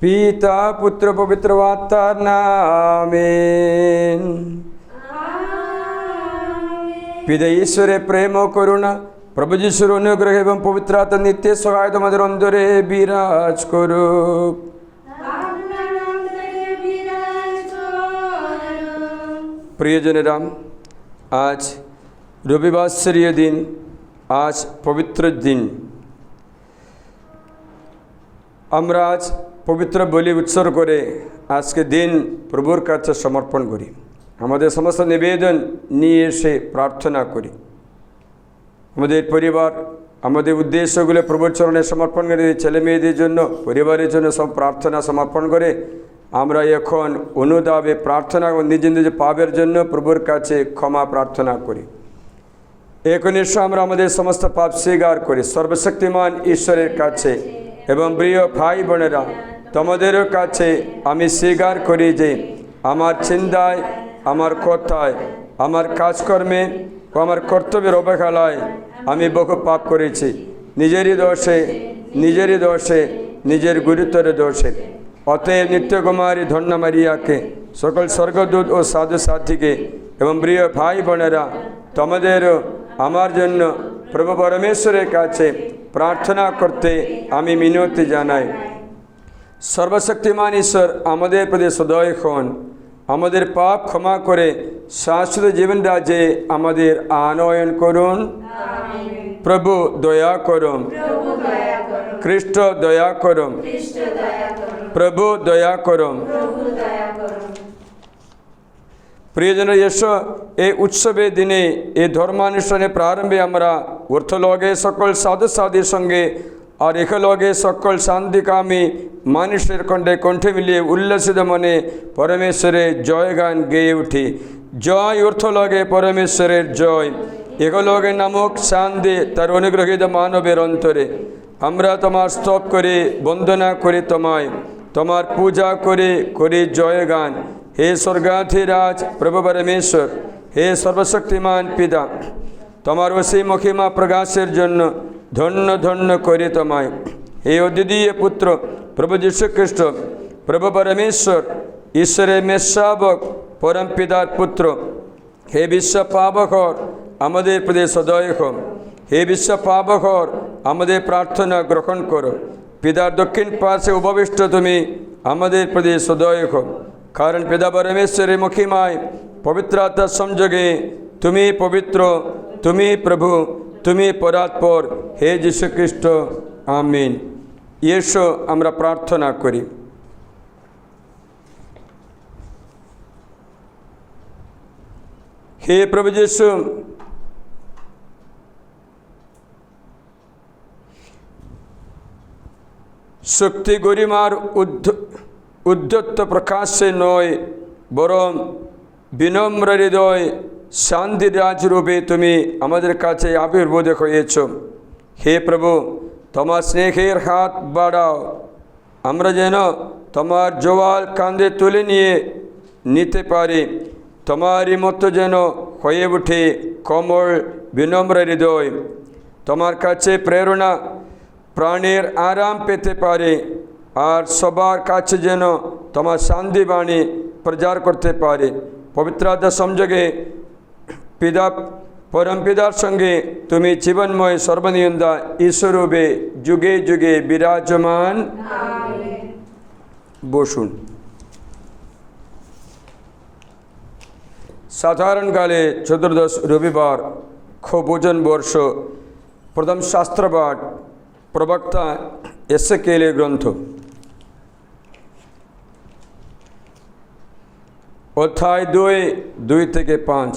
পিতা পুত্র পবিত্র আত্মার নামে। পিতা ঈশ্বরের প্রেম ও করুণা, প্রভু যিশুর অনুগ্রহ এবং পবিত্র আত্মার নিত্য সহায় তোমাদের অন্তরে বিরাজ করুক। প্রিয়জনেরা, আজ রবিবাসরীয় দিন, আজ পবিত্র দিন। আমরা আজ পবিত্র বলি উৎসর্গ করে আজকে দিন প্রভুর কাছে সমর্পণ করি। আমাদের সমস্ত নিবেদন নিয়ে এসে প্রার্থনা করি। আমাদের পরিবার, আমাদের উদ্দেশ্যগুলো প্রভুর চরণে সমর্পণ করে, ছেলে মেয়েদের জন্য, পরিবারের জন্য সব প্রার্থনা সমর্পণ করে আমরা এখন অনুদাবে প্রার্থনা ও নিজ নিজ পাপের জন্য প্রভুর কাছে ক্ষমা প্রার্থনা করি। এখন এসে আমরা আমাদের সমস্ত পাপ স্বীকার করি সর্বশক্তিমান ঈশ্বরের কাছে। এবং প্রিয় ভাই বোনেরা, তোমাদেরও কাছে আমি স্বীকার করি যে আমার চিন্তায়, আমার কথায়, আমার কাজকর্মে ও আমার কর্তব্যের অবহেলায় আমি বহু পাপ করেছি, নিজেরই দোষে, নিজের গুরুত্বের দোষে। অতএব নিত্যকুমারী ধন্য মারিয়াকে, সকল স্বর্গদূত ও সাধু সাথীকে এবং প্রিয় ভাই বোনেরা, তোমাদেরও আমার জন্য প্রভু পরমেশ্বরের কাছে প্রার্থনা করতে আমি মিনতি জানাই। সর্বশক্তিমান ঈশ্বর আমাদের প্রতি সদয় হন, আমাদের পাপ ক্ষমা করে শাশ্বত জীবন রাজ্যে আমাদের আনয়ন করুন। প্রভু দয়া করুন, খ্রিস্ট দয়া করুন, প্রভু দয়া করুন। প্রিয়জন, এসো এই উৎসবের দিনে, এই ধর্মানুষ্ঠানের প্রারম্ভে আমরা অর্থলগে সকল সাধু সাধীর সঙ্গে আর এখলগে সকল শান্তিকামী মানুষের কণ্ঠে মিলিয়ে উল্লাসিত মনে পরমেশ্বরের জয়গান গেয়ে উঠি। জয় অর্থলগে পরমেশ্বরের জয়, এখলগে নামক শান্তি তার অনুগ্রহীত মানবের অন্তরে। আমরা তোমার স্তব করে বন্দনা করি তোমায়, তোমার পূজা করি জয়গান। হে স্বর্গাধিরাজ প্রভু পরমেশ্বর, হে সর্বশক্তিমান পিতা, তোমার অসীম মহিমা প্রকাশের জন্য ধন্য ধন্য করি তোমায়। হে অদ্বিতীয় পুত্র প্রভু যীশু খ্রিস্ট, প্রভু পরমেশ্বর, ঈশ্বরের মেষশাবক, পরম পিতার পুত্র, হে বিশ্ব পাবকর আমাদের প্রতি সদয় হও। হে বিশ্ব পাবকর আমাদের প্রার্থনা গ্রহণ করো। পিতার দক্ষিণ পাশে উপবিষ্ট তুমি আমাদের প্রতি সদয় হও। কারণ পিতা পরমেশ্বরের মহিমায় পবিত্র আত্মার সংযোগে তুমি পবিত্র, তুমি প্রভু, তুমি পরাৎপর, হে যীশু খ্রিস্ট। আমিন। এসো আমরা প্রার্থনা করি। হে প্রভু যীশু, শক্তি গরিমার উদ্ধত্ত প্রকাশে নয়, বরং বিনম্র হৃদয় শান্তি রাজরূপে তুমি আমাদের কাছে আবির্ভূত হয়েছ। হে প্রভু, তোমার স্নেহের হাত বাড়াও, আমরা যেন তোমার জোয়াল কাঁধে তুলে নিতে পারি। তোমারই মতো যেন হয়ে ওঠে কোমল বিনম্র হৃদয়। তোমার কাছে প্রেরণা প্রাণের আরাম পেতে পারে, আর সবার কাছে যেন তোমার শান্তি বাণী প্রচার করতে পারে। পবিত্র আত্মার সংযোগে পরম পিতার সঙ্গে তুমি জীবনময় সর্বনিয়ন্দা ঈশ্বরূপে যুগে যুগে বিরাজমান। বসুন। সাধারণকালে চতুর্দশ রবিবার ভোজন বর্ষ, প্রথম শাস্ত্রপাঠ প্রবক্তা এসেকেলের গ্রন্থ, অধ্যায় 2:2-5।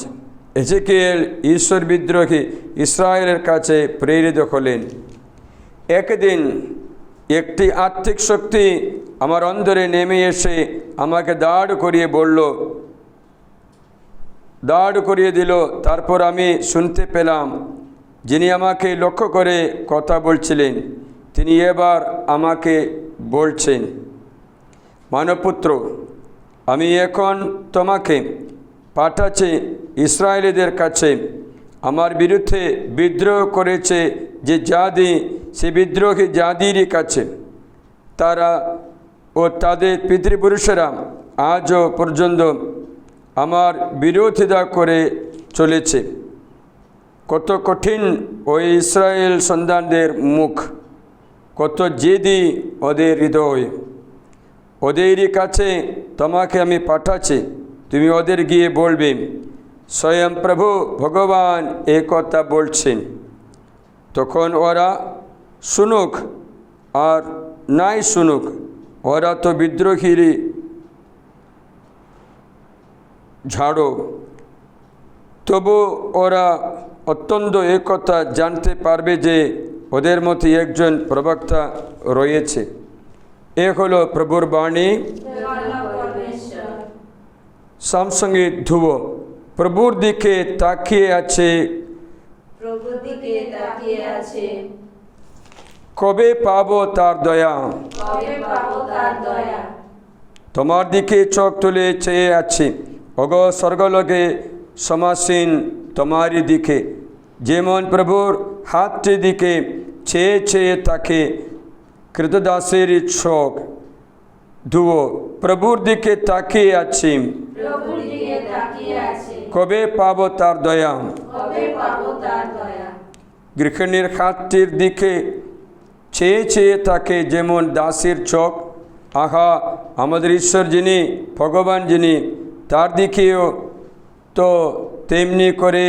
এসেকেল ঈশ্বর বিদ্রোহী ইসরায়েলের কাছে প্রেরিত হলেন। একদিন একটি আত্মিক শক্তি আমার অন্তরে নেমে এসে আমাকে দাঁড় করিয়ে দিল। তারপর আমি শুনতে পেলাম যিনি আমাকে লক্ষ্য করে কথা বলছিলেন, তিনি এবার আমাকে বলছেন, মানবপুত্র, আমি এখন তোমাকে পাঠাচ্ছি ইসরায়েলিদের কাছে। আমার বিরুদ্ধে বিদ্রোহ করেছে যে জাতি, সে বিদ্রোহী জাতিরই কাছে। তারা ও তাদের পিতৃপুরুষেরা আজও পর্যন্ত আমার বিরোধিতা করে চলেছে। কত কঠিন ওই ইসরায়েল সন্তানদের মুখ, কত জেদি ওদের হৃদয়। ওদেরই কাছে তোমাকে আমি পাঠাচ্ছি, তুমি ওদের গিয়ে বলবে, স্বয়ং প্রভু ভগবান এ কথা বলছেন। তখন ওরা শুনুক আর নাই শুনুক, ওরা তো বিদ্রোহীরই ঝাড়ো। তবু ওরা অত্যন্ত একথা জানতে পারবে যে ওদের মধ্যে একজন প্রবক্তা রয়েছে। এ হলো প্রভুর বাণী। সামসঙ্গীত ধ্রুব প্রভুর দিকে তাকিয়ে আছে, কবে পাবো তার দয়া। তোমার দিকে চোখ তুলে চেয়ে আছি, অগ স্বর্গলোকে সমাসীন তোমারই দিকে। যেমন প্রভুর হাতটির দিকে চেয়ে চেয়ে তাকে কৃতদাসের চোখ। ধুয়ো প্রভুর দিকে তাকিয়ে আছি, কবে পাবো তার দয়া। গৃহিণীর হাতটির দিকে চেয়ে চেয়ে তাকে যেমন দাসের চোখ। আহা, আমাদের ঈশ্বর যিনি, ভগবান যিনি, তার দিকেও তো তেমনি করে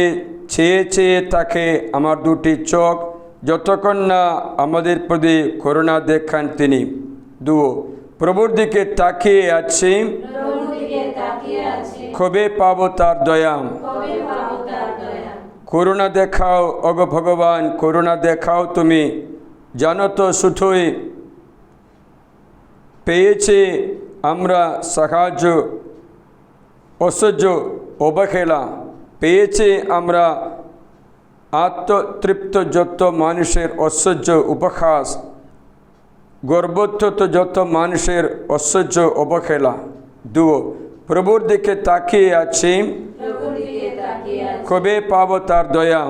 চেয়ে চেয়ে তাকে আমার দুটি চোখ, যতক্ষণ না আমাদের প্রতি করুণা দেখান তিনি। দুয়ো প্রভুর দিকে তাকিয়ে আছি, কবে পাবো তার দয়া। করুণা দেখাও অগ ভগবান, করুণা দেখাও তুমি। জানো তো শুধুই পেয়েছে আমরা সাহায্য, ঐশ্বর্য, অবহেলা পেয়েছে আমরা আত্মতৃপ্ত যত মানুষের ঐশ্বর্য উপহাস, গর্বোত্থত যত মানুষের ঐশ্বর্য অবহেলা। দুয়ো প্রভুর দিকে তাকিয়ে আছি, কবে পাবো তার দয়া।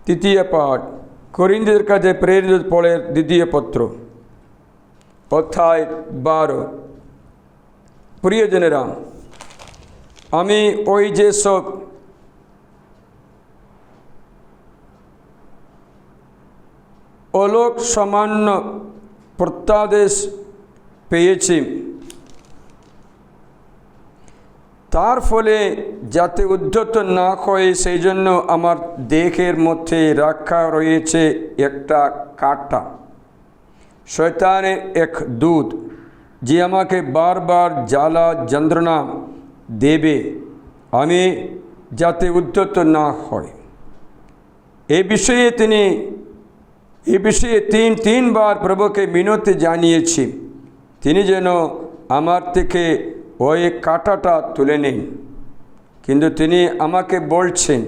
তৃতীয় পাঠ করিন্থীয়দের কাছে প্রেরিত পৌলের দ্বিতীয় পত্র, অধ্যায় 12। প্রিয়জনেরা, আমি ওই যে সব অলোক সামান্য প্রত্যাদেশ পেয়েছি, তার ফলে যাতে উদ্ধত না হয় সেই জন্য আমার দেহের মধ্যে রাখা রয়েছে একটা কাঁটা, শয়তানের এক দূত, যে আমাকে বারবার জ্বালা যন্ত্রণা দেবে, আমি যাতে উদ্ধত না হয়। এ বিষয়ে তিনবার প্রভুকে মিনতি জানিয়েছি, তিনি যেন আমার থেকে ওই কাঁটাটা তুলে নেন। কিন্তু তিনি আমাকে বলছেন,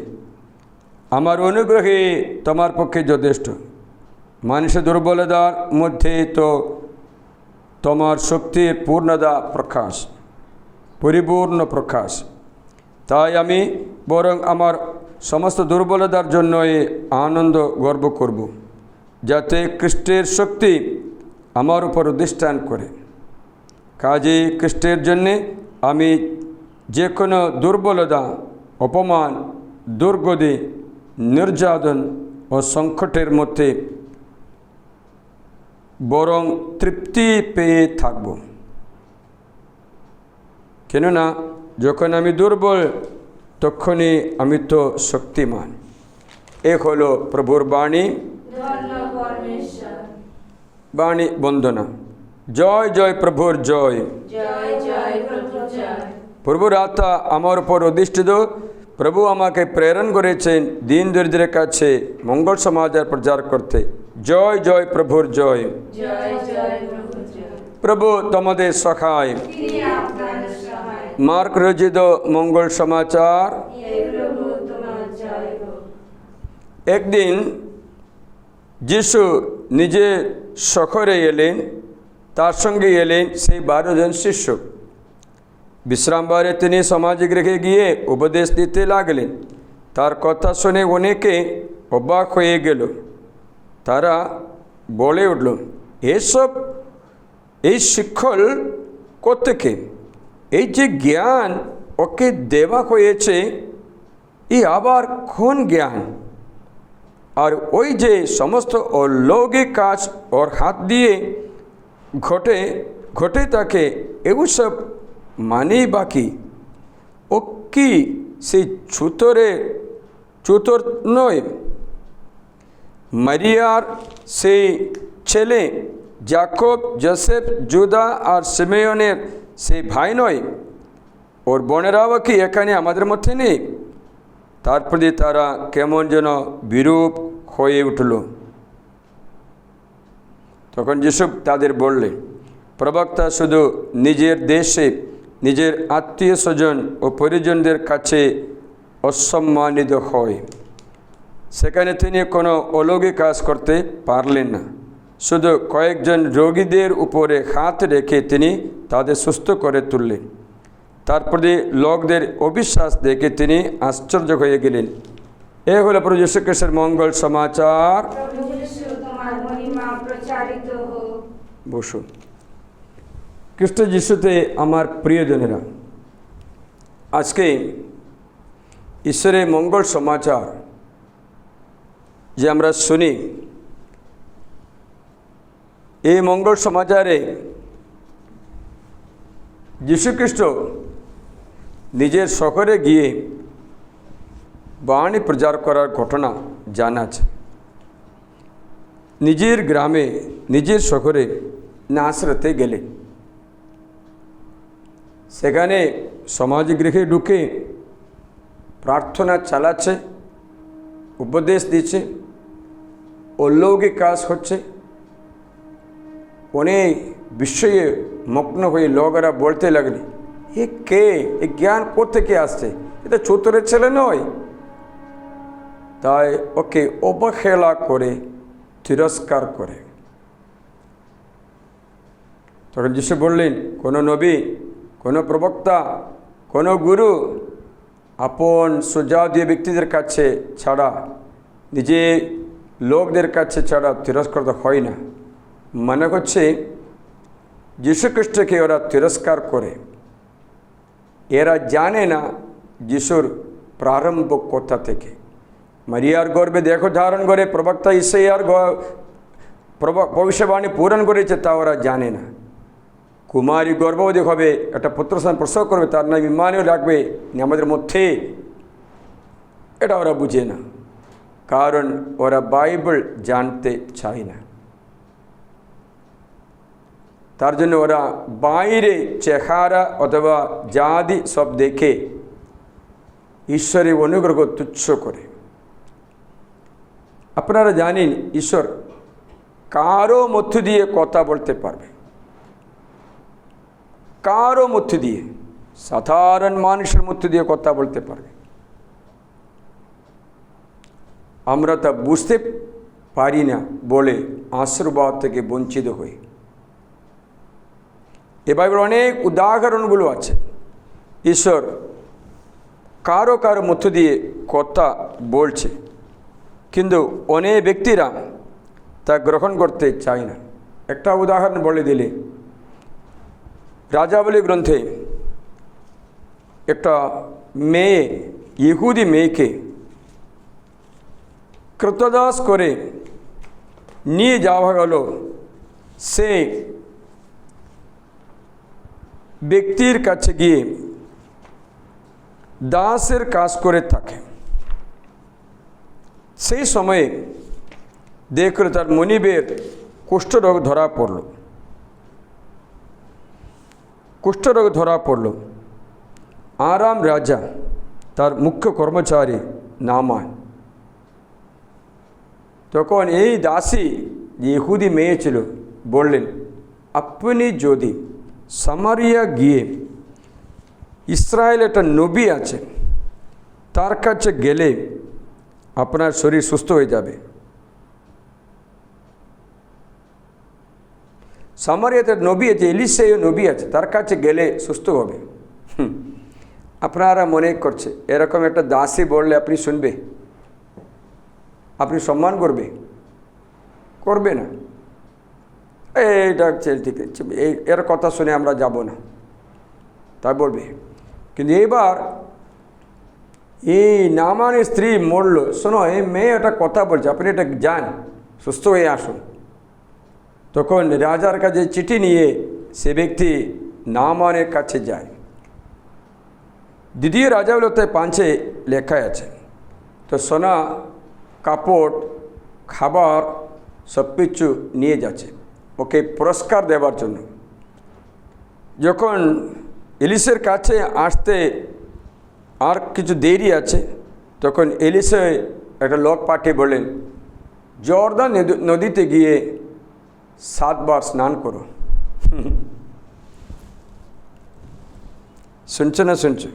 আমার অনুগ্রহে তোমার পক্ষে যথেষ্ট, মানুষের দুর্বলতার মধ্যে তো তোমার শক্তির পূর্ণতা প্রকাশ, পরিপূর্ণ প্রকাশ। তাই আমি বরং আমার সমস্ত দুর্বলতার জন্যই আনন্দ গর্ব করব, যাতে খ্রিস্টের শক্তি আমার উপর অধিষ্ঠান করে। কাজেই খ্রিস্টের জন্যে আমি যে কোনো দুর্বলতা, অপমান, দুর্গতি, নির্যাতন ও সংকটের মধ্যে বরং তৃপ্তি পেয়ে থাকব। কেননা যখন আমি দুর্বল, তখনই আমি তো শক্তিমান। এক হলো প্রভুর বাণী। বাণী বন্দনা। জয় জয় প্রভুর জয়। প্রভুর আত্মা আমার উপর অধিষ্ঠিত। প্রভু আমাকে প্রেরণ করেছেন দীন দরিদ্রের কাছে মঙ্গল সমাচার প্রচার করতে। জয় জয় প্রভুর জয়। প্রভু তোমাদের সহায়। মার্ক রচিত মঙ্গল সমাচার। একদিন যিশু নিজে শহরে এলেন, তার সঙ্গে এলেন সেই 12 জন শিষ্য। বিশ্রামবারে তিনি সমাজগৃহে গিয়ে উপদেশ দিতে লাগলেন। তার কথা শুনে অনেকে অবাক হয়ে গেল। তারা বলে উঠল, এসব এই শিক্ষল কোত্থেকে? এই যে জ্ঞান ওকে দেওয়া হয়েছে, এই আবার কোন জ্ঞান? আর ওই যে সমস্ত অলৌকিক কাজ ওর হাত দিয়ে ঘটে থাকে, এগুলো সব মানেই বাকি। ও কি সেই চুতর নয়? মারিয়ার সেই ছেলে যাকব, যোসেফ, জুদা আর সিমেয়নের সেই ভাই নয়? ওর বোনেরাও কি এখানে আমাদের মধ্যে নেই? তার প্রতি তারা কেমন যেন বিরূপ হয়ে উঠল। তখন যিশু তাদের বললেন, প্রবক্তা শুধু নিজের দেশে নিজের আত্মীয় স্বজন ও পরিজনদের কাছে অসম্মানিত হয়, সেখানে তিনি কোনো অলৌকিক কাজ করতে পারলেন না। শুধু কয়েকজন রোগীদের উপরে হাত রেখে তিনি তাদের সুস্থ করে তুললেন। তারপরে লোকদের অবিশ্বাস দেখে তিনি আশ্চর্য হয়ে গেলেন। এ হলো প্রভু যীশু খ্রিস্টের মঙ্গল সমাচার। বসুন। খ্রিস্ট যিশুতে আমার প্রিয়জনেরা, আজকে ঈশ্বরের মঙ্গল সমাচার যে আমরা শুনি, এই মঙ্গল সমাচারে যীশুখ্রিস্ট নিজের শহরে গিয়ে বাণী প্রচার করার ঘটনা জানাচ্ছে। নিজের গ্রামে, নিজের শহরে নাসরতে গেলেন। সেখানে সমাজগৃহে ঢুকে প্রার্থনা চালাচ্ছে, উপদেশ দিচ্ছে, অলৌকিক কাজ হচ্ছে। অনেক বিষয়ে মগ্ন হয়ে লোকেরা বলতে লাগলে, এ কে? এ জ্ঞান কোত্থেকে আসছে? এটা চতুরের ছেলে নয়। তাই ওকে অবহেলা করে, তিরস্কার করে। তখন যিশু বললেন, কোনো নবী, কোনো প্রবক্তা, কোনো গুরু আপন সুজাতীয় ব্যক্তিদের কাছে ছাড়া, নিজে লোকদের কাছে ছাড়া তিরস্কার হয় না। মনে হচ্ছে যীশুখ্রিস্টকে ওরা তিরস্কার করে। এরা জানে না যিশুর প্রারম্ভ কোথা থেকে। মারিয়ার গর্ভে দেহ ধারণ করে প্রবক্তা ইসাইয়ার ভবিষ্যবাণী পূরণ করেছে, তা ওরা জানে না। কুমারী গর্ভবতী হবে, একটা পুত্র সন্তান প্রসব করবে, তার নাম ইম্মানুয়েল রাখবে আমাদের মধ্যে, এটা ওরা বুঝে না। কারণ ওরা বাইবেল জানতে চায় না। তার জন্য ওরা বাইরে চেহারা অথবা জাতি সব দেখে ঈশ্বরের অনুগ্রহ তুচ্ছ করে। আপনারা জানেন, ঈশ্বর কারো মধ্য দিয়ে কথা বলতে পারবে, কারো মধ্য দিয়ে, সাধারণ মানুষের মধ্য দিয়ে কথা বলতে পারবে। আমরা তা বুঝতে পারি না বলে আশীর্বাদ থেকে বঞ্চিত হই। এ বাইবেলের অনেক উদাহরণগুলো আছে। ঈশ্বর কারো কারো মধ্য দিয়ে কথা বলছে, কিন্তু অনেক ব্যক্তিরা তা গ্রহণ করতে চায় না। একটা উদাহরণ বলে দিলে, রাজাবলী গ্রন্থে একটা মেয়ে, ইহুদি মেয়েকে কৃতদাস করে নিয়ে যাওয়া গেল সে ব্যক্তির কাছে গিয়ে দাসের কাজ করে থাকে। সেই সময়ে দেখল তার মনিবের কুষ্ঠরোগ ধরা পড়ল। কুষ্ঠরোগ ধরা পড়ল। আরাম রাজা তার মুখ্য কর্মচারী নামান, তখন এই দাসী যে ইহুদি মেয়ে ছিল বললেন, আপনি যদি সামারিয়া গিয়ে ইসরায়েল একটা নবী আছে, তার কাছে গেলে আপনার শরীর সুস্থ হয়ে যাবে। সামারিয়াতে নবী আছে, এলিশাও নবী আছে, তার কাছে গেলে সুস্থ হবে। আপনারা মনে করছে এরকম একটা দাসী বললে আপনি শুনবে? আপনি সম্মান করবে? করবে না। এইটা ঠিক আছে, এর কথা শুনে আমরা যাব না, তাই বলবে। কিন্তু এবার এই নামানের স্ত্রী মরল, শোনো এই মেয়ে একটা কথা বলছে, আপনি এটা যান, সুস্থ হয়ে আসুন। তখন রাজার কাছে চিঠি নিয়ে সে ব্যক্তি নামানের কাছে যায়। দ্বিতীয় রাজা বলতে 5 লেখা আছে, তো সোনা কাপড় খাবার সব কিছু নিয়ে যাচ্ছে ওকে পুরস্কার দেওয়ার জন্য। যখন এলিসের কাছে আসতে আর কিছু দেরি আছে, তখন এলিসে একটা লোক পাঠিয়ে বললেন, জর্দান নদীতে গিয়ে 7 বার স্নান করো। শুনছো না শুনছো?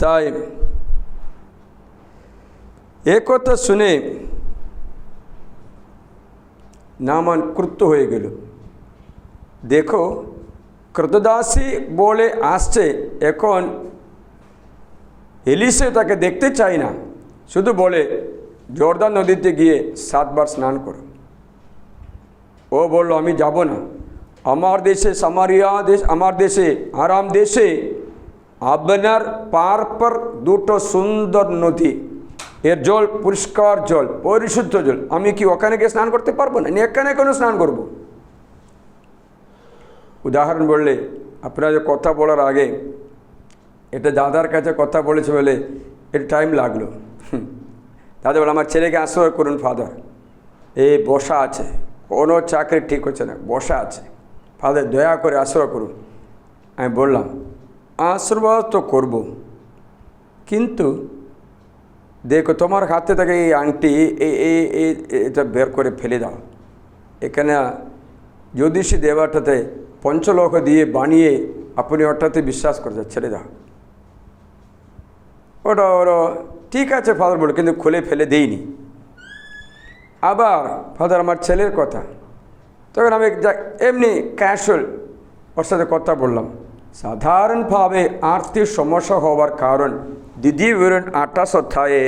তাই এ কথা শুনে নামান ক্রুদ্ধ হয়ে গেল। দেখো ক্রতদাসী বলে আসছে, এখন এলিসে তাকে দেখতে চাই না, শুধু বলে জর্দান নদীতে গিয়ে 7 বার স্নান করো। ও বলল আমি যাব না, আমার দেশে সামারিয়া দেশ, আমার দেশে আরাম দেশে আপনার পার পর 2টো সুন্দর নদী, এর জল পরিষ্কার জল, পরিশুদ্ধ জল, আমি কি ওখানে গিয়ে স্নান করতে পারবো না? এখানে কেন স্নান করব? উদাহরণ বললে, আপনারা যে কথা বলার আগে এটা দাদার কাছে কথা বলেছে বলে একটু টাইম লাগলো। দাদা বলে আমার ছেলেকে আশ্রয় করুন ফাদার, এই বসা আছে, কোনো চাকরি ঠিক হচ্ছে না, বসা আছে, ফাদার দয়া করে আশ্রয় করুন। আমি বললাম আশীর্বাদ তো করব, কিন্তু দেখো তোমার হাতে থেকে এই আংটি এটা বের করে ফেলে দাও, এখানে জ্যোতিষী দেবতাতে পঞ্চলোক দিয়ে বানিয়ে আপনি ওটাতে বিশ্বাস করছে, ছেড়ে দাও। ওটা ঠিক আছে ফাদার বলে, কিন্তু খুলে ফেলে দেইনি। আবার ফাদার আমার ছেলের কথা, তখন আমি এমনি ক্যাশুয়াল ওর সাথে কথা বললাম। সাধারণভাবে আর্থিক সমস্যা হওয়ার কারণ দ্বিতীয় বিবরণ 28 অধ্যায়ে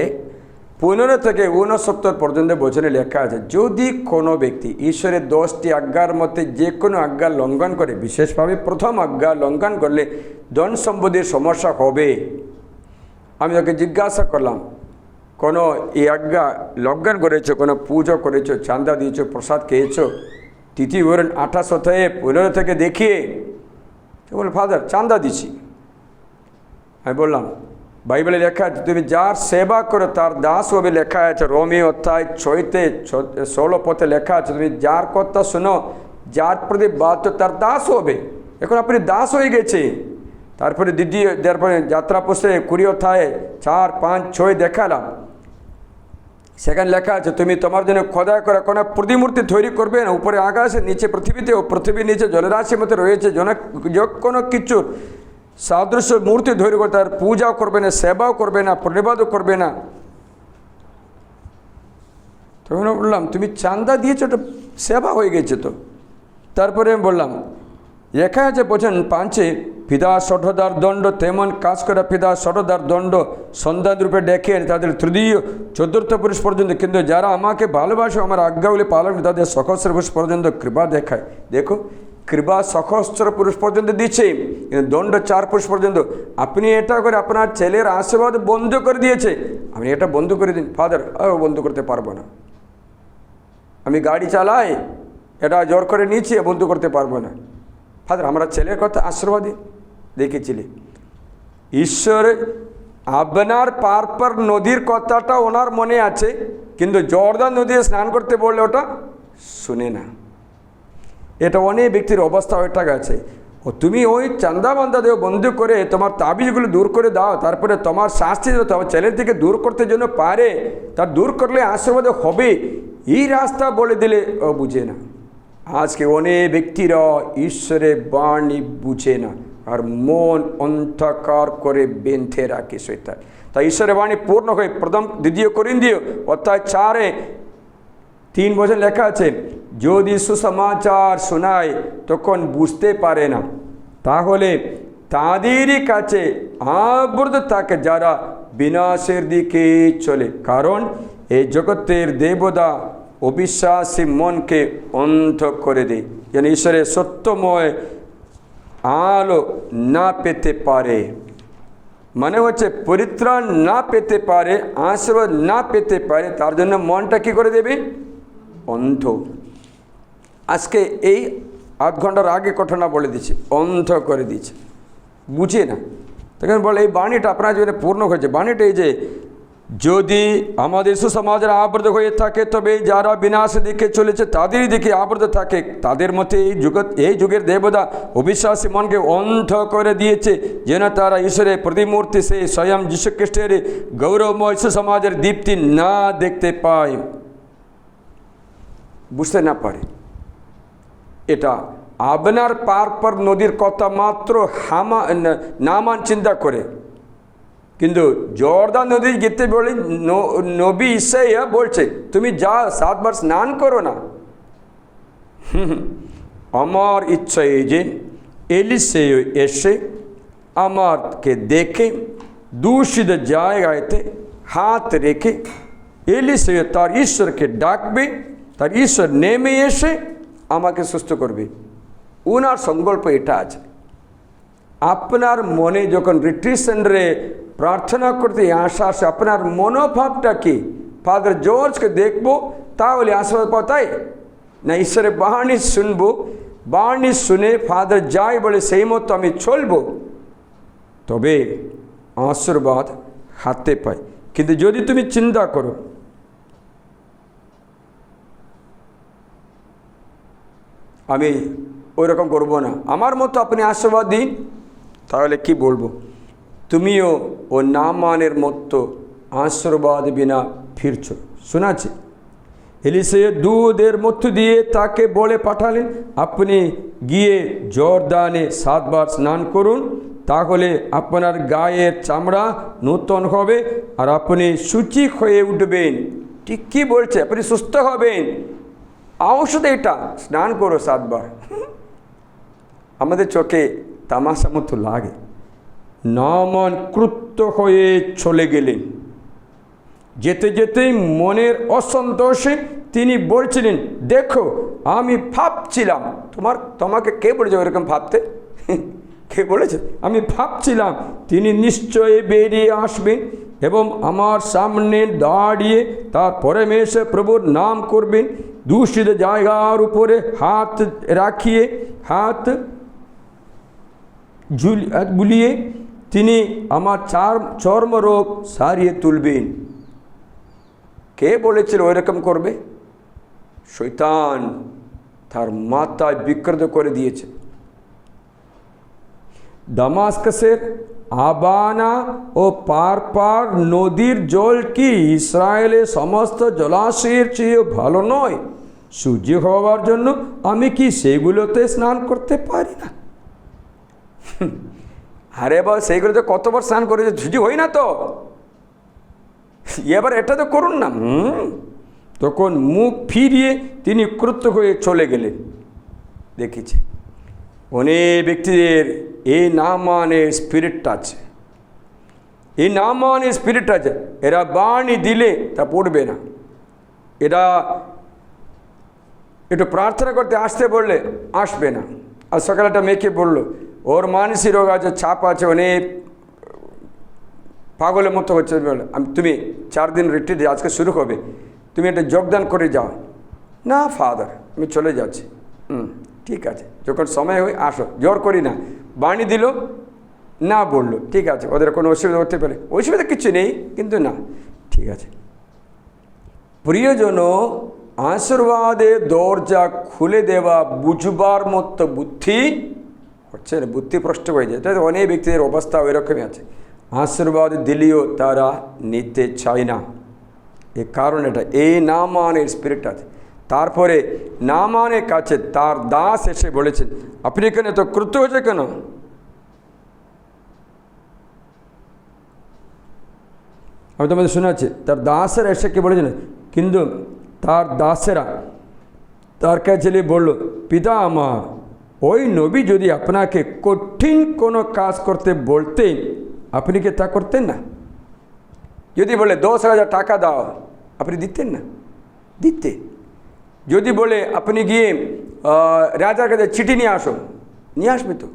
15 থেকে 69 পর্যন্ত বচনে লেখা আছে, যদি কোনো ব্যক্তি ঈশ্বরের 10টি আজ্ঞার মধ্যে যে কোনো আজ্ঞা লঙ্ঘন করে, বিশেষভাবে প্রথম আজ্ঞা লঙ্ঘন করলে ধন সম্পদের সমস্যা হবে। আমি তাকে জিজ্ঞাসা করলাম, কোনো এই আজ্ঞা লঙ্ঘন করেছো, কোনো পুজো করেছো, চাঁদা দিয়েছো, প্রসাদ খেয়েছো? তৃতীয় বিবরণ 28 অধ্যায়ে 15 থেকে দেখিয়ে বলে ফাদার চাঁদা দিছি। আমি বললাম বাইবেলে লেখা আছে তুমি যার সেবা করো তার দাস হবে, লেখা আছে রোমীয় অধ্যায় 6:16 লেখা আছে তুমি যার কথা শোনো, যার প্রতি বাধ্য তার দাস হবে। এখন আপনি দাস হয়ে গেছে। তারপরে তারপরে যাত্রা পুস্তকে 20 অধ্যায়ে 4, 5, 6 দেখালাম, সেখানে লেখা আছে তুমি তোমার জন্য খোদাই করা কোনো প্রতিমূর্তি তৈরি করবে না, উপরে আকাশে নিচে পৃথিবীতে ও পৃথিবীর নিচে জলরাশির মধ্যে রয়েছে কোনো কিছু সাদৃশ্য মূর্তি তৈরি করে তার পূজাও করবে না, সেবাও করবে না, প্রণিবাদও করবে না। তখন বললাম তুমি চাঁদা দিয়েছো, ওটা সেবা হয়ে গেছে তো। তারপরে আমি বললাম লেখা আছে বলছেন 5 পিতা ষঠদার দণ্ড, তেমন কাজ করা পিতা ষঠদার দণ্ড সন্তান রূপে ডেকে তাদের তৃতীয় 4র্থ পুরুষ পর্যন্ত, কিন্তু যারা আমাকে ভালোবাসে আমার আজ্ঞাগুলি পালন করে তাদের সহস্র পুরুষ পর্যন্ত কৃপা দেখায়। দেখো কৃপা সহস্র পুরুষ পর্যন্ত দিচ্ছে, কিন্তু দণ্ড 4 পুরুষ পর্যন্ত। আপনি এটা করে আপনার ছেলের আশীর্বাদ বন্ধ করে দিয়েছে, আপনি এটা বন্ধ করে দিন। ফাদার বন্ধ করতে পারবো না, আমি গাড়ি চালাই, এটা জোর করে নিচ্ছি, বন্ধ করতে পারবো না। ফাদার আমরা ছেলের কথা আশীর্বাদী দেখেছিলি, ঈশ্বর আপনার পার নদীর কথাটা ওনার মনে আছে, কিন্তু জর্দান নদীতে স্নান করতে বললে ওটা শুনে না। এটা অনেক ব্যক্তির অবস্থা ওইটা গেছে। ও তুমি ওই চান্দা বান্দা দেও বন্ধ করে তোমার তাবিজগুলো দূর করে দাও, তারপরে তোমার শাস্তি তোমার ছেলের থেকে দূর করতে জন্য পারে, তার দূর করলে আশীর্বাদ হবে, এই রাস্তা বলে দিলে ও বুঝে না। আজকে অনেক ব্যক্তিরা ঈশ্বরের বাণী বুঝে না, আর মন অন্ধকার করে বেঁধে রাখে শয়তান। তাই ঈশ্বরের বাণী পূর্ণ হয়ে প্রথম 2 করিন্থীয় অধ্যায় 4:3 বছর লেখা আছে, যদি সুসমাচার শোনায় তখন বুঝতে পারে না, তাহলে তাদেরই কাছে আবদ্ধ থাকে যারা বিনাশের দিকে চলে, কারণ এই জগতের দেবতা অবিশ্বাসী মনকে অন্ধ করে দেয়, যেন ঈশ্বরের সত্যময় আলো না পেতে পারে। মানে হচ্ছে পরিত্রাণ না পেতে পারে, আশীর্বাদ না পেতে পারে, তার জন্য মনটা কী করে দেবে? অন্ধ। আজকে এই আধ ঘন্টার আগে ঘটনা বলে দিচ্ছে, অন্ধ করে দিচ্ছে, বুঝে না। তখন বলে এই বাণীটা আপনার জীবনে পূর্ণ হয়েছে। বাণীটা এই যে, যদি আমাদের সুসমাজের আবদ্ধ হয়ে থাকে, তবে যারা বিনাশের দিকে চলেছে তাদেরই দিকে আবদ্ধ থাকে। তাদের মতে এই যুগের দেবতা অবিশ্বাসী মনকে অন্ধ করে দিয়েছে, যেন তারা ঈশ্বরের প্রতিমূর্তি সেই স্বয়ং যীশুখ্রিস্টের গৌরবময় সুসমাজের দীপ্তি না দেখতে পায়, বুঝতে না পারে। এটা আপনার পার নদীর কথা মাত্র নামান চিন্তা করে, কিন্তু জর্দান নদী যেতে বলে নবী ঈশাইয়া বলছে তুমি যা 7 বার স্নান করো না। আমার ইচ্ছা এই যে এলিসেয় এসে আমাকে দেখে দূষিত জায়গাতে হাত রেখে এলিসেয় তার ঈশ্বরকে ডাকবে, তার ঈশ্বর নেমে এসে আমাকে সুস্থ করবে। ওনার সংকল্প এটা আছে। আপনার মনে যখন রিট্রিট সেন্টারে প্রার্থনা করতে আসে, আপনার মনোভাবটা কি? ফাদার জর্জকে দেখবো তাহলে আশীর্বাদ পাওয়া, তাই না? ঈশ্বরের বাণী শুনবো, বাণী শুনে ফাদার যাই বলে সেই মতো আমি চলবো, তবে আশীর্বাদ হাতে পাই। কিন্তু যদি তুমি চিন্তা করো আমি ওই রকম করবো না, আমার মতো আপনি আশীর্বাদ দিন, তাহলে কি বলবো? তুমিও ও নামানের মতো আশীর্বাদ বিনা ফিরছ। শোনাচ্ছি, এলিসেয় দুধের মধ্য দিয়ে তাকে বলে পাঠালেন, আপনি গিয়ে জর্দানে 7 বার স্নান করুন, তাহলে আপনার গায়ের চামড়া নূতন হবে আর আপনি সূচি হয়ে উঠবেন। ঠিক কী বলছে? আপনি সুস্থ হবেন। ঔষধ এটা, স্নান করো 7 বার। আমাদের চোখে তামাশা মতো লাগে। নামান ক্রুদ্ধ হয়ে চলে গেলেন। যেতে যেতেই মনের অসন্তোষে তিনি বলছিলেন, দেখো আমি ভাবছিলাম। তোমাকে কে বলেছে ওরকম ভাবতে? কে বলেছে? আমি ভাবছিলাম তিনি নিশ্চয়ই বেরিয়ে আসবেন এবং আমার সামনে দাঁড়িয়ে তারপরে মেসে প্রভুর নাম করবেন। দূষিত জায়গার উপরে হাত রাখিয়ে হাত বুলিয়ে তিনি আমার চর্মরোগ সারিয়ে তুলবেন। কে বলেছিল ওইরকম করবে? শয়তান তার মাথায় বিকৃত করে দিয়েছে। দামাস্কাসের আবানা ও পারপার নদীর জল কি ইসরায়েলের সমস্ত জলাশয়ের চেয়ে ভালো নয়? সূর্য হওয়ার জন্য আমি কি সেগুলোতে স্নান করতে পারি না? আরে বা সেইগুলোতে কতবার স্নান করেছে, ঝুঁঝি হই না তো, এবার এটা তো করুন না। তখন মুখ ফিরিয়ে তিনি ক্রুদ্ধ হয়ে চলে গেলেন। দেখেছি অনেক ব্যক্তিদের এই নামানের স্পিরিটটা আছে, এই নামানের স্পিরিট আছে। এরা বাণী দিলে তা পড়বে না, এরা একটু প্রার্থনা করতে আসতে বললে আসবে না। আর সকালে একটা মেয়েকে বললো ওর মানসিক রোগ আছে, চাপ আছে, অনেক পাগলের মতো হচ্ছে। তুমি 4 দিন রিট্রিট আজকে শুরু হবে, তুমি এটা যোগদান করে যাও। না ফাদার আমি চলে যাচ্ছি। ঠিক আছে, যখন সময় হয় আসো, জোর করি না। বাণী দিল না, বললো ঠিক আছে, ওদের কোনো অসুবিধা হতে পারে, অসুবিধা কিছু নেই, কিন্তু না ঠিক আছে। প্রিয়জন, আশীর্বাদের দরজা খুলে দেওয়া বুঝবার মতো বুদ্ধি হচ্ছে না, বুদ্ধি ভ্রষ্ট হয়ে যায়। তাই অনেক ব্যক্তিদের অবস্থা ওই রকমই আছে। আশীর্বাদ দিলেও তারা নিতে চায় না। এই কারণ এটা, এই নামানের স্পিরিট আছে। তারপরে নামানের কাছে তার দাস এসে বলেছেন, আপনি এখানে তো ক্রুদ্ধ হয়েছে কেন? আমি তোমাদের শোনাচ্ছি, তার দাসেরা এসে কি বলেছেন, কিন্তু তার দাসেরা তার কাছে বলল, পিতা আমার, ওই নবী যদি আপনাকে কঠিন কোনো কাজ করতে বলতেন আপনি কি তা করতেন না? যদি বলে 10,000 টাকা দাও, আপনি দিতেন না? দিতে। যদি বলে আপনি গিয়ে রাজার কাছে চিঠি নিয়ে আসো, নিয়ে আসবে তো।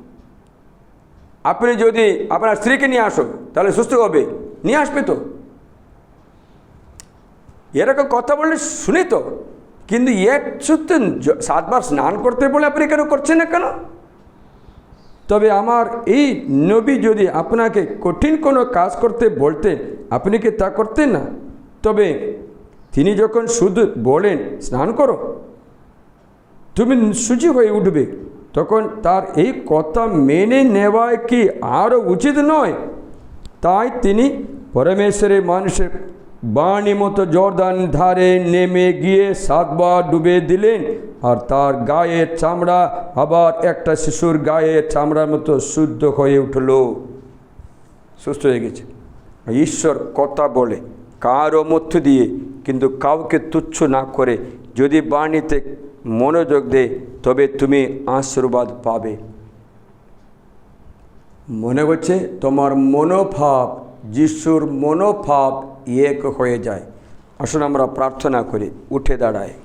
আপনি যদি আপনার স্ত্রীকে নিয়ে আসো তাহলে সুস্থ হবে, নিয়ে আসবে তো। এরকম কথা বললে শুনে তো, কিন্তু এক সত্যি 7 বার স্নান করতে বলে আপনি কেন করছেন না কেন? তবে আমার এই নবী যদি আপনাকে কঠিন কোনো কাজ করতে বলতেন, আপনি কি তা করতেন না? তবে তিনি যখন শুধু বলেন স্নান করো, তুমি শুচি হয়ে উঠবে, তখন তার এই কথা মেনে নেওয়ায় কি আরও উচিত নয়? তাই তিনি পরমেশ্বরের মানুষের বাণী মতো জর্দান ধারে নেমে গিয়ে 7 বার ডুবে দিলেন, আর তার গায়ের চামড়া আবার একটা শিশুর গায়ের চামড়ার মতো শুদ্ধ হয়ে উঠল, সুস্থ হয়ে গেছে। ঈশ্বর কথা বলে কারও মধ্য দিয়ে, কিন্তু কাউকে তুচ্ছ না করে যদি বাণীতে মনোযোগ দেয়, তবে তুমি আশীর্বাদ পাবে। মনে হচ্ছে তোমার মনোভাব যিশুর মনোভাব এক হয়ে যায়। আসুন আমরা প্রার্থনা করি, উঠে দাঁড়ায়।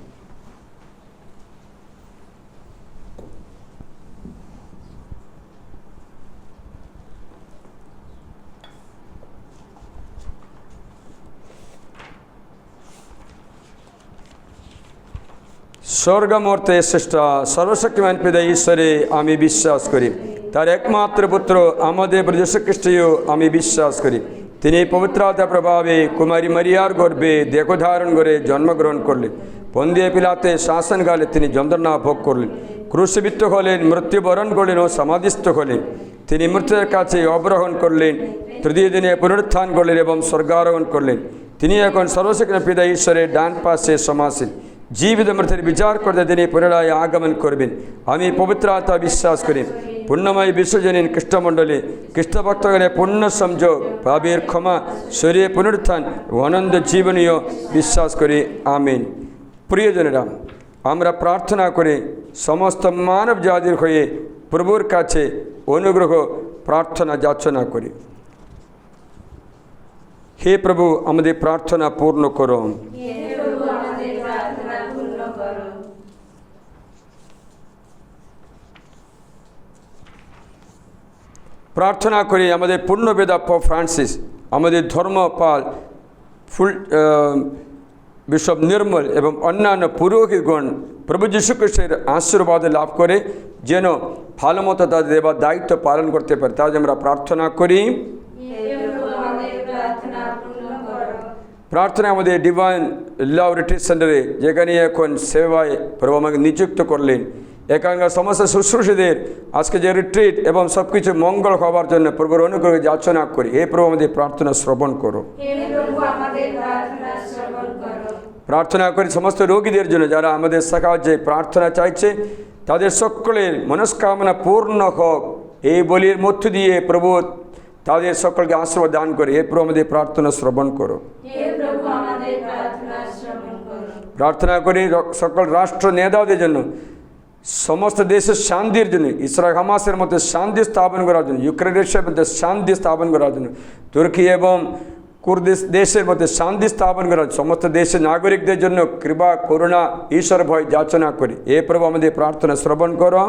স্বর্গমূর্তে শ্রেষ্ঠ সর্বশক্তিমান পিতা ঈশ্বরে আমি বিশ্বাস করি, তার একমাত্র পুত্র আমাদের প্রভু যীশু খ্রিস্টেও আমি বিশ্বাস করি। তিনি পবিত্রতা প্রভাবে কুমারী মারিয়ার গর্ভে দেহ ধারণ করে জন্মগ্রহণ করলেন। পন্তিয়া পিলাতে শাসনকালে তিনি যন্ত্রণা ভোগ করলেন, ক্রুশবিদ্ধ হলেন, মৃত্যুবরণ করলেন ও সমাধিস্থ হলেন। তিনি মৃত্যুর কাছে অবরোহণ করলেন, তৃতীয় দিনে পুনরুত্থান করলেন এবং স্বর্গারোহণ করলেন। তিনি এখন সর্বশক্তিমান পিতা ঈশ্বরের ডান পাশে সমাসীন। জীবিত মৃতের বিচার করতে তিনি পুনরায় আগমন করবেন। আমি পবিত্র আত্মা বিশ্বাস করি, পুণ্যময় বিশ্বজনীন খ্রিস্টমণ্ডলী, খ্রিস্টভক্তগণের পুণ্য সংযোগ, পাপের ক্ষমা, শরীরে পুনরুত্থান ও আনন্দ জীবনীয় বিশ্বাস করি। আমিন। প্রিয়জনেরা, আমরা প্রার্থনা করে সমস্ত মানব জাতির হয়ে প্রভুর কাছে অনুগ্রহ প্রার্থনা যাচনা করি। হে প্রভু, আমাদের প্রার্থনা পূর্ণ করো। প্রার্থনা করি আমাদের পূর্ণবেদা পোপ ফ্রান্সিস, আমাদের ধর্মপাল বিশপ নির্মল এবং অন্যান্য পুরোহিতগণ প্রভু যীশু খ্রিস্টের আশীর্বাদ লাভ করে যেন ভালো মতো তাদের দেবার দায়িত্ব পালন করতে পারে, তাই আমরা প্রার্থনা করি। প্রার্থনা আমাদের ডিভাইন লাভ রিট্রিট সেন্টারে, যেখানে এখন সেবায় প্রভু আমাকে নিযুক্ত করলেন, এখানকার সমস্ত শুশ্রূষীদের আজকে যে রিট্রিট এবং সব কিছু মঙ্গল হওয়ার জন্য প্রভুর অনুগ্রহে যাচনা করি। হে প্রভু, আমাদের প্রার্থনা শ্রবণ করো। প্রার্থনা করি সমস্ত রোগীদের জন্য, যারা আমাদের সাহায্যে প্রার্থনা চাইছে, তাদের সকলের মনস্কামনা পূর্ণ হোক। এই বলির মধ্য দিয়ে প্রভু তাদের সকলকে আশীর্বাদ দান করে। হে প্রভু, আমাদের প্রার্থনা শ্রবণ করো। প্রার্থনা করি সকল রাষ্ট্র নেতাদের জন্য, সমস্ত দেশের শান্তির জন্য, ইসরায়েল হামাসের মধ্যে শান্তি স্থাপন করার জন্য, ইউক্রেন রাশিয়ার মধ্যে শান্তি স্থাপন করার জন্য, তুর্কি এবং কুর্দিশ দেশের মধ্যে শান্তি স্থাপন করার, সমস্ত দেশের নাগরিকদের জন্য কৃপা করুণা ঈশ্বর ভয় যাচনা করি। এ প্রভু, আমাদের প্রার্থনা শ্রবণ করো।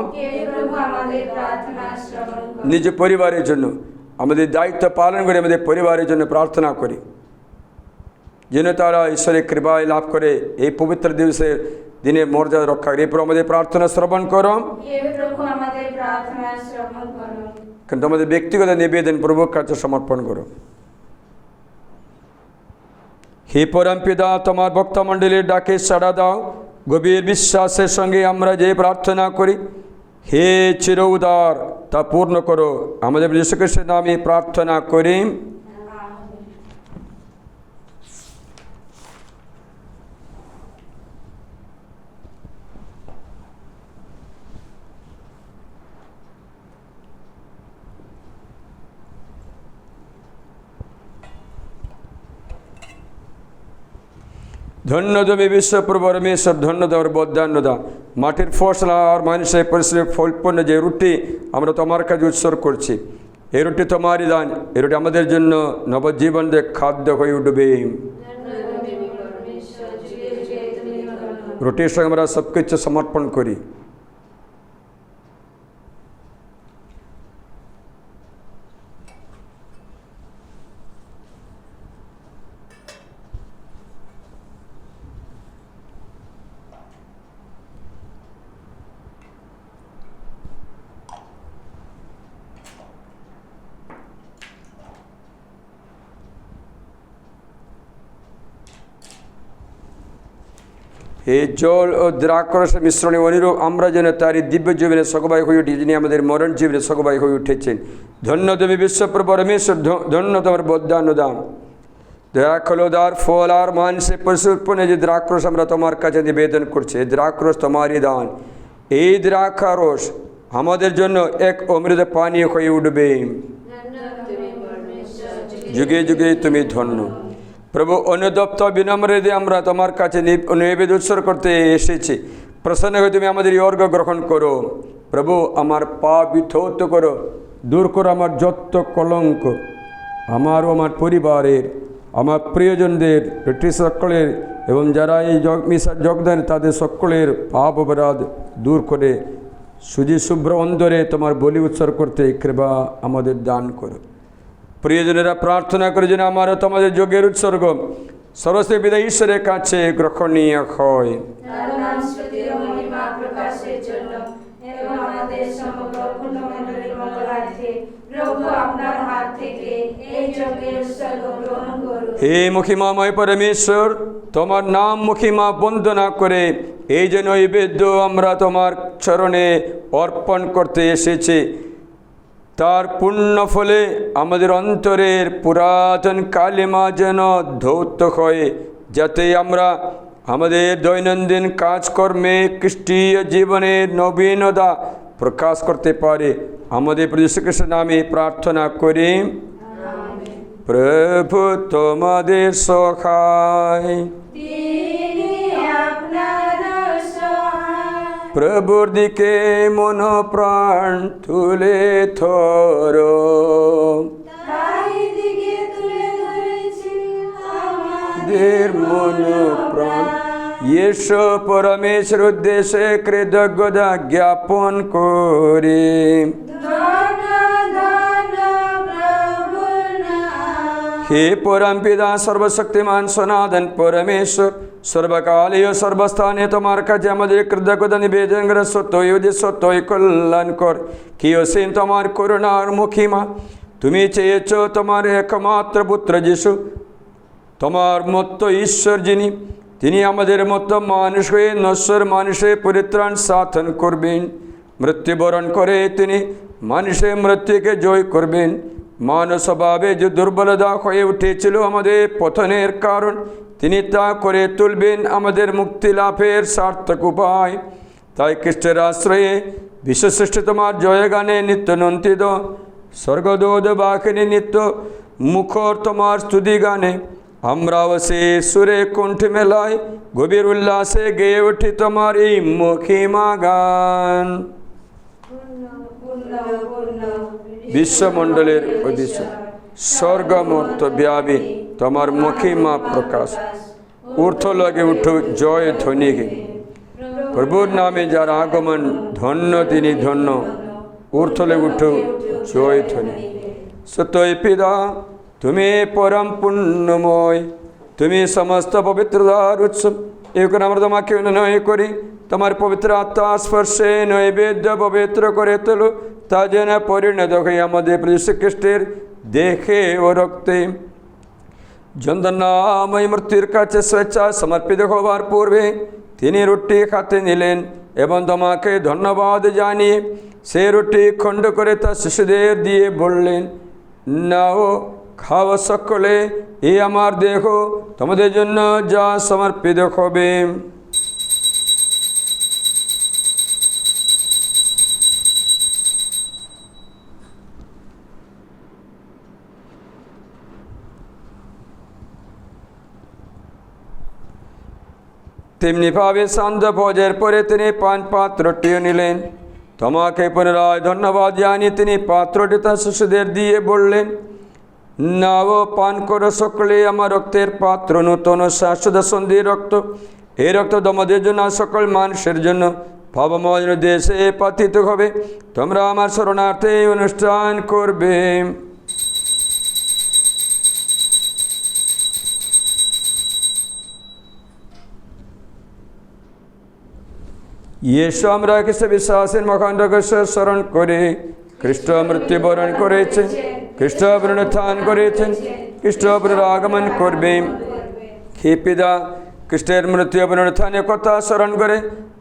নিজ পরিবারের জন্য আমাদের দায়িত্ব পালন করে আমাদের পরিবারের জন্য প্রার্থনা করি, যেন তারা ঈশ্বরের কৃপায় লাভ করে এই পবিত্র দিবসের দিনে মর্যাদা রক্ষা করে। এই প্রভু, আমাদের প্রার্থনা শ্রবণ করো। কিন্তু আমাদের ব্যক্তিগত নিবেদন প্রভুর কাছে সমর্পণ করো। হে পরম পিতা, তোমার ভক্তমণ্ডলীর ডাকে সাড়া দাও। গভীর বিশ্বাসের সঙ্গে আমরা যে প্রার্থনা করি, হে চির উদার, তা পূর্ণ করো। আমাদের যীশু খ্রিস্টের নামে প্রার্থনা করি। ধন্য তুমি বিশ্বপ্রভু পরমেশ্বর, ধন্য তোমার বদান্যদা। মাটির ফসল আর মানুষের পরিশ্রমের ফলপূর্ণ যে রুটি আমরা তোমার কাছে উৎসর্গ করছি, এই রুটি তোমারই দান। এই রুটি আমাদের জন্য নবজীবনের খাদ্য হয়ে উঠবে। রুটির সঙ্গে আমরা সব কিছু সমর্পণ করি। এই জল ও দ্রাক্ষরসের মিশ্রণে অনুরূপ আমরা যেন তারই দিব্য জীবনে সগবাই হয়ে উঠি, যিনি আমাদের মরণ জীবনে সগবাই হয়ে উঠেছেন। ধন্য তুমি বিশ্বপ্রভু পরমেশ্বর, ধন্য তোমার বদানুদান। দ্রাক্ষলদার ফল আর মানসে পরিপূর্ণ যে দ্রাক্ষরস আমরা তোমার কাছে নিবেদন করছি, এই দ্রাক্ষরস তোমারই দান। এই দ্রাক্ষারস আমাদের জন্য এক অমৃত পানীয় হয়ে উঠবে। যুগে যুগে তুমি ধন্য। প্রভু, অনুতপ্ত বিনম্র দিয়ে আমরা তোমার কাছে নৈবেদ্য উৎসর্গ করতে এসেছি। প্রসন্ন হয়ে তুমি আমাদের অর্ঘ্য গ্রহণ করো। প্রভু, আমার পাপ বিধৌত করো, দূর করো আমার যত কলঙ্ক, আমার ও আমার পরিবারের, আমার প্রিয়জনদের, সকলের এবং যারা এই মিশার যোগদান তাদের সকলের পাপ অপরাধ দূর করে শুধু শুভ্র অন্তরে তোমার বলি উৎসর্গ করতে কৃপা আমাদের দান করো। প্রিয়জনেরা প্রার্থনা করে যেন আমারও তোমাদের যোগের উৎসর্গ সরস্বতী পিতা ঈশ্বরের কাছে গ্রহণীয় হয়। হে মহিমাময় পরমেশ্বর, তোমার নাম মহিমা বন্দনা করে এই যে নৈবেদ্য আমরা তোমার চরণে অর্পণ করতে এসেছি, তার পুণ্য ফলে আমাদের অন্তরের পুরাতন কালিমা যেন ধৌত হয়, যাতে আমরা আমাদের দৈনন্দিন কাজকর্মে খ্রিস্টীয় জীবনের নবীনতা প্রকাশ করতে পারি। আমাদের প্রভু যীশু খ্রিস্টের নামে প্রার্থনা করি। প্রভু তোমাদের সহায়। প্রভুর দিকে মন প্রাণ তুলে ধরো। মন প্রাণ ঈশ্বর পরমেশ্বর উদ্দেশ্যে কৃতজ্ঞতা জ্ঞাপন করি। হে পরম পিতা সর্বশক্তিমান সনাতন পরমেশ্বর, সর্বকালীয় সর্বস্থানে তোমার কাছে আমাদের কৃতজ্ঞতা নিবেদন করে সত্যই সত্যই কল্যাণকর কি অসীম তোমার করুণার মহিমা। তুমি চেয়েছ তোমার একমাত্র পুত্র যিশু, তোমার মতো ঈশ্বর যিনি, তিনি আমাদের মতো মানুষ হয়ে নশ্বর মানুষের পরিত্রাণ সাধন করবেন। মৃত্যুবরণ করে তিনি মানুষের মৃত্যুকে জয় করবেন। মানব স্বভাবে যে দুর্বলতা হয়ে উঠেছিল আমাদের পতনের কারণ, তিনি তা করে তুলবেন আমাদের মুক্তি লাভের সার্থক উপায়। তাই খ্রিস্টের আশ্রয়ে বিশ্বশ্রেষ্ঠ তোমার জয়গানে নিত্য নন্দিত, স্বর্গদূত বাহিনী নিত্য মুখর তোমার স্তুতি গানে আমরাও সে সুরে কণ্ঠ মেলায় গভীর উল্লাসে গেয়ে উঠি তোমার এই মহিমা গান। বিশ্বমণ্ডলের অধিষ্ঠ স্বর্গমর্ত ব্যাপী তোমার মহিমা প্রকাশ। ঊর্ধ্ব লগে উঠো জয় ধ্বনি গে। প্রভুর নামে যার আগমন ধন্য তিনি ধন্য। ঊর্ধ্ব লগে উঠো জয় ধ্বনি। সত্যই পিতা তুমি পরম পুণ্যময়, তুমি সমস্ত পবিত্রতার উৎসব। এখন আমরা তোমাকে অনুনয় করি, তোমার পবিত্র আত্মা স্পর্শে নৈবেদ্য পবিত্র করে তোলো, তা যেন পরিণত হয়ে আমাদের যীশু খ্রিস্টের দেহে ও রক্তে। যন্ত্রণাময় মৃত্যুর কাছে স্বেচ্ছা সমর্পিত হবার পূর্বে তিনি রুটি হাতে নিলেন এবং তোমাকে ধন্যবাদ জানিয়ে সে রুটি খণ্ড করে তার শিশুদের দিয়ে বললেন, নাও খাও সকলে, এই আমার দেহ তোমাদের জন্য যা সমর্পিত হবে। তেমনিভাবে সন্ধ্যা ভোজের পরে তিনি পান পাত্রটিও নিলেন, তোমাকে পুনরায় ধন্যবাদ জানিয়ে তিনি পাত্রটি তার শিশুদের দিয়ে বললেন, নাও পান করো সকলে, আমার রক্তের পাত্র, নূতন শাশ্বত সন্ধির রক্ত। এই রক্ত তোমাদের জন্য সকল মানুষের জন্য পাপময় দেশে পাতিত হবে। তোমরা আমার শরণার্থে অনুষ্ঠান করবে। ইয়েশু আমরা খ্রিস্ট বিশ্বাসের মহান রহস্য স্মরণ করে খ্রিস্ট মৃত্যুবরণ করেছেন, খ্রিস্ট পুনরুত্থান করেছেন, খ্রিস্ট পুনরাগমন করবে। হে পিতা, খ্রিস্টের মৃত্যু পুনরুত্থানের কথা স্মরণ করে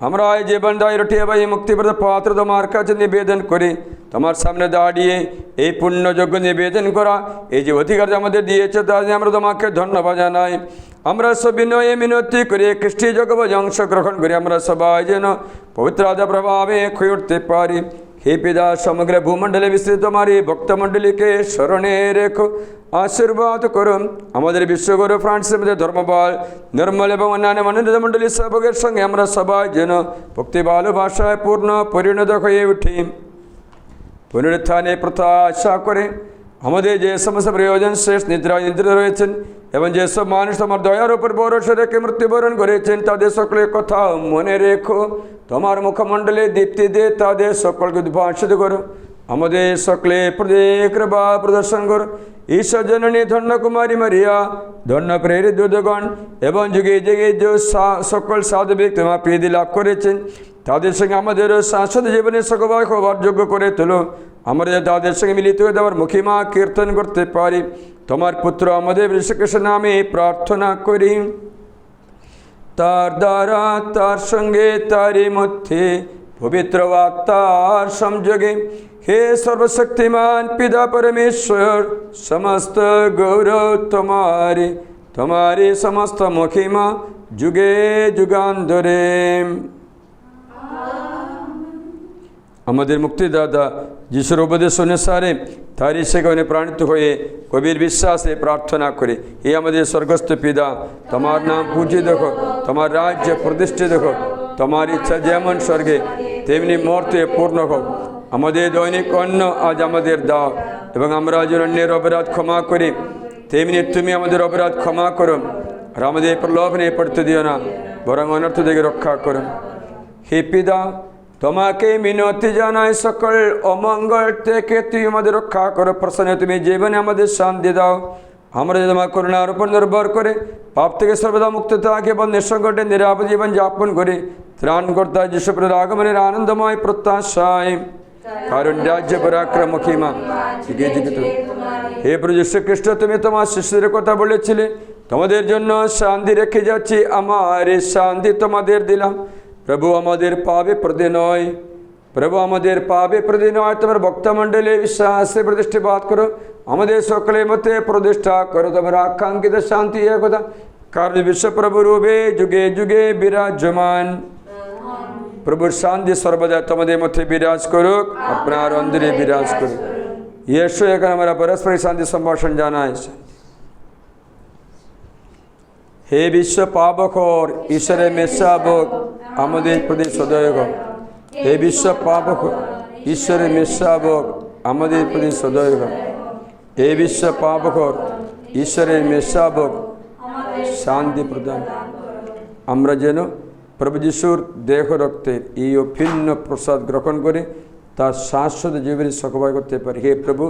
আমরা এই জীবনদায়ী রুটি এবং এই মুক্তিপ্রদ পাত্র তোমার কাছে নিবেদন করি। তোমার সামনে দাঁড়িয়ে এই পুণ্যযোগ্য নিবেদন করা এই যে অধিকার আমাদের দিয়েছে তা আমরা তোমাকে ধন্যবাদ জানাই। আমরা সব বিনয়ে মিনতি করে খ্রিস্টি জগৎ অংশগ্রহণ করি আমরা সবাই যেন পবিত্র আদা প্রভাবে হয়ে উঠতে পারি। হে পিতা, সমগ্র ভূমণ্ডলে বিস্তৃত তোমার এই ভক্তমণ্ডলীকে স্মরণে রেখো, আশীর্বাদ করুন। আমাদের বিশ্বগুরু ফ্রান্সের মধ্যে ধর্মবল নির্মল এবং অন্যান্য মনোনীত মণ্ডলী সেবকের সঙ্গে আমরা সবাই যেন ভক্তি ভালোবাসায় পূর্ণ পরিণত হয়ে উঠি। পুনরুত্থানে প্রথা আশা করে আমাদের যে সমস্ত প্রয়োজন শেষ নিদ্রায় নিদ্রিত রয়েছেন এবং যেসব মানুষ তোমার দয়ার উপর ভরসা রেখে মৃত্যুবরণ করেছেন তাদের সকলের কথা মনে রেখো। তোমার মুখমণ্ডলে দীপ্তি দিয়ে তাদের সকলকে উদ্ভাসিত করো। আমাদের সকলে প্রতি কৃপা প্রদর্শন করো। ঈশ্বর জননী ধন্য কুমারী মারিয়া, ধন্য প্রেরিত দূতগণ এবং যুগে যুগে যে সকল সাধু ব্যক্তি তোমার প্রীতি লাভ করেছেন তাদের সঙ্গে আমাদের শাশ্বত জীবনের সকবাই হবার যোগ্য করে তোলো। আমরা তাদের সঙ্গে মিলিত হয়ে দেওয়ার মহিমা কীর্তন করতে পারি। তোমার পুত্র আমাদের যীশুখ্রিস্টের নামে প্রার্থনা করি। তার দ্বারা, তার সঙ্গে, তারই মধ্যে পবিত্র আত্মার সংযোগে হে সর্বশক্তিমান পিতা পরমেশ্বর, সমস্ত গৌরব তোমারি, তোমারি সমস্ত মহিমা যুগে যুগান্তরে। আমাদের মুক্তিদাতা যিশুর উপদেশ অনুসারে তারই সেখানে প্রাণিত হয়ে কবির বিশ্বাসে প্রার্থনা করে, হে আমাদের স্বর্গস্থ পিতা, তোমার নাম পূজিত হোক, তোমার রাজ্য প্রতিষ্ঠিত হোক, তোমার ইচ্ছা যেমন স্বর্গে তেমনি মর্তে পূর্ণ হোক। আমাদের দৈনিক অন্ন আজ আমাদের দাও এবং আমরা যেন অন্যের অপরাধ ক্ষমা করি তেমনি তুমি আমাদের অপরাধ ক্ষমা করো। আর আমাদের প্রলোভনে পড়তে দিও না, বরং অনর্থ থেকে রক্ষা করো। হে পিতা, তোমাকে মিনতি জানাই সকল অমঙ্গল থেকে তুই আমাদের রক্ষা করো। প্রসন্ন তুমি জীবনে আমাদের শান্তি দাও। আমরা তোমার করুণার উপর নির্ভর করে পাপ থেকে সর্বদা মুক্ত থাকে এবং নিঃসংকটে নিরাপদ জীবন যাপন করে ত্রাণকর্তা যিশুর আগমনের আনন্দময় প্রত্যাশায় কারণ রাজ্য পরাক্রম মহিমা যুগে যুগে। হে প্রভু যীশু খ্রিস্ট, তুমি তোমার শিষ্যদের কথা বলেছিলে, তোমাদের জন্য শান্তি রেখে যাচ্ছি, আমার এই শান্তি তোমাদের দিলাম। প্রভু আমাদের পাবে প্রতি নয়, প্রভু আমাদের পাবে প্রতি নয়, তোমার ভক্তমণ্ডলী বিশ্বাসে প্রতিষ্ঠাবাদ করো। আমাদের সকলের মধ্যে প্রতিষ্ঠা করো তোমার আকাঙ্ক্ষিত শান্তি একতা, কারণ বিশ্বপ্রভু রূপে যুগে যুগে বিরাজমান। প্রভুর শান্তি সর্বদা তোমাদের মধ্যে বিরাজ করুক, আপনার অন্তরে বিরাজ করুক। ইয়েশু এখন আমরা পারস্পরিক শান্তি সম্ভাষণ জানাই। হে বিশ্ব পাপখোর ঈশ্বরের মেষশাবক, আমাদের প্রতি সদয় হোক। হে বিশ্ব পাপখোর ঈশ্বরের মেষশাবক, আমাদের প্রতি সদয় হোক। হে বিশ্ব পাপখোর ঈশ্বরের মেষশাবক, শান্তি প্রদান। আমরা যেন প্রভু যিশুর দেহ রক্তের এই অভিন্ন প্রসাদ গ্রহণ করে তার শাশ্বত জীবনে সকবাই করতে পারি। হে প্রভু,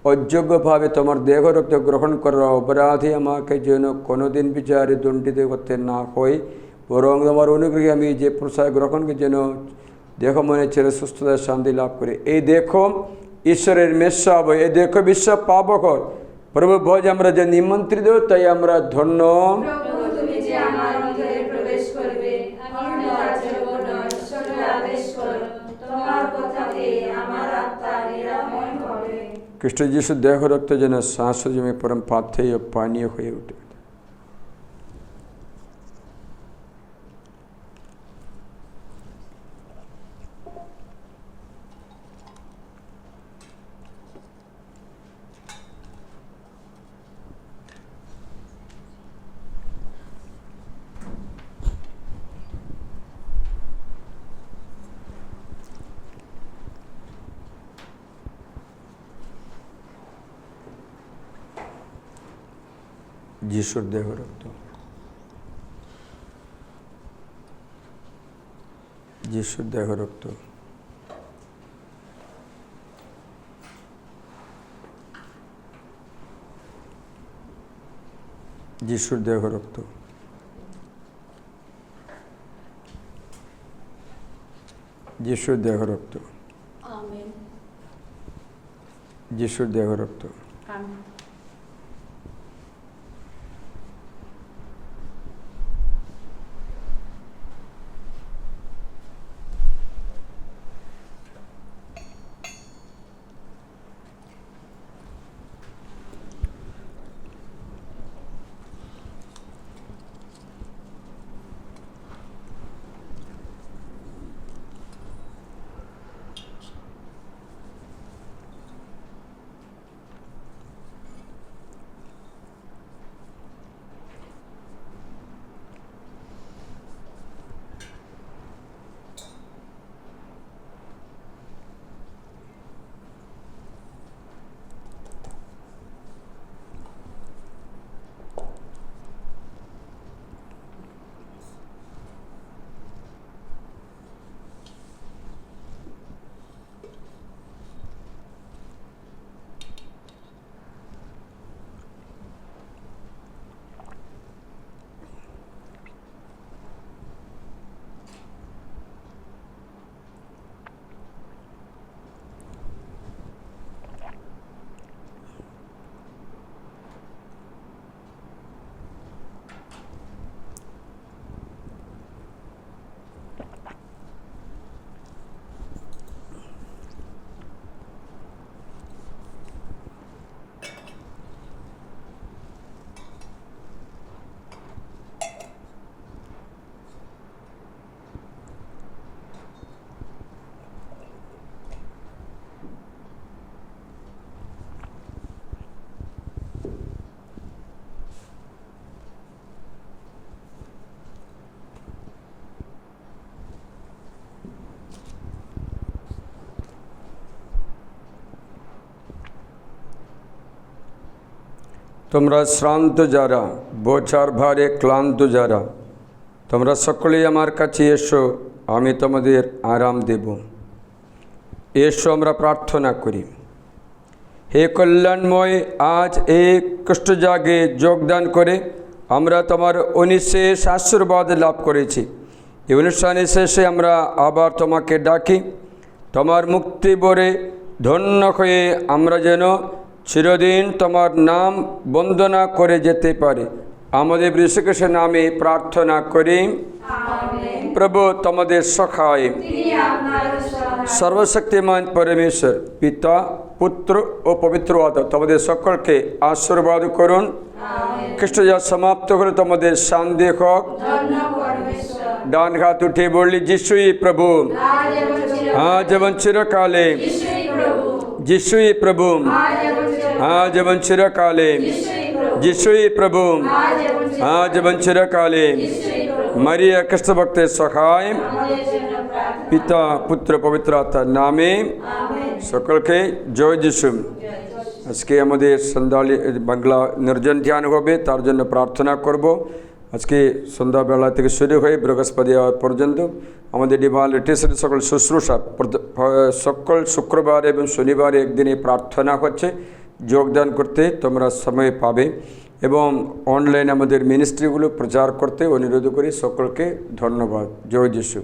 অযোগ্যভাবে তোমার দেহ রক্ত গ্রহণ করার অপরাধী আমাকে যেন কোনোদিন বিচারে দণ্ডিত করতে না হয়, বরং তোমার অনুগ্রহে আমি যে প্রসাদ গ্রহণকে যেন দেহ মনে ছেড়ে সুস্থতার শান্তি লাভ করে। এই দেখো ঈশ্বরের মেষশাব, এই দেখো বিশ্ব পাপকর প্রভু ভোজ আমরা যে নিমন্ত্রিত, তাই আমরা ধন্য। খ্রিস্ট যিশুর দেহ রক্ত যেন শাশ্বত জমে পরম পাথেয় পানীয় হয়ে ওঠে। যিশুর দেহ রক্ত। যিশুর দেহ রক্ত, যিশুর দেহ রক্ত, যিশুর দেহ রক্ত, আমেন। যিশুর দেহ রক্ত। আমেন। তোমরা শ্রান্ত যারা, বোঝার ভারে ক্লান্ত যারা, তোমরা সকলেই আমার কাছে এসো, আমি তোমাদের আরাম দেব। এসো আমরা প্রার্থনা করি। হে কল্যাণময়, আজ এই কষ্টজাগে যোগদান করে আমরা তোমার অনিশেষ আশীর্বাদ লাভ করেছি। এই অনুষ্ঠানের শেষে আমরা আবার তোমাকে ডাকি, তোমার মুক্তি বরে ধন্য হয়ে আমরা যেন চিরদিন তোমার নাম বন্দনা করে যেতে পারি। আমাদের যীশুখ্রিস্টের নামে প্রার্থনা করি। প্রভু তোমাদের সখায় সর্বশক্তিমান পরমেশ্বর পিতা, পুত্র ও পবিত্র আত্মা তোমাদের সকলকে আশীর্বাদ করুন। খ্রিস্টজাত সমাপ্ত করে তোমাদের শান্তি হোক। ডান হাত উঠে বললি, যিশুই প্রভু, আজ এবং চিরকালে। যিশুই প্রভু, আজ এবং চিরকালে। যিশুই প্রভু, আজ এবং চিরকালে। মারিয়া খ্রিস্ট ভক্তের সহায় পিতা, পুত্র, পবিত্র আত্মার নামে সকলকে জয় যিশু। আজকে আমাদের সন্ধ্যালে বাংলা নির্জন ধ্যান হবে, তার জন্য প্রার্থনা করব। আজকে সন্ধ্যাবেলা থেকে শুরু হয়ে বৃহস্পতিবার পর্যন্ত আমাদের ডিভাইন লিটারেচার সকল শুশ্রূষা সকল শুক্রবার এবং শনিবার একদিনে প্রার্থনা হচ্ছে। যোগদান করতে তোমরা সময় পাবে এবং অনলাইন আমাদের মিনিস্ট্রিগুলো প্রচার করতে অনুরোধ করি। সকলকে ধন্যবাদ। জয় যিশু।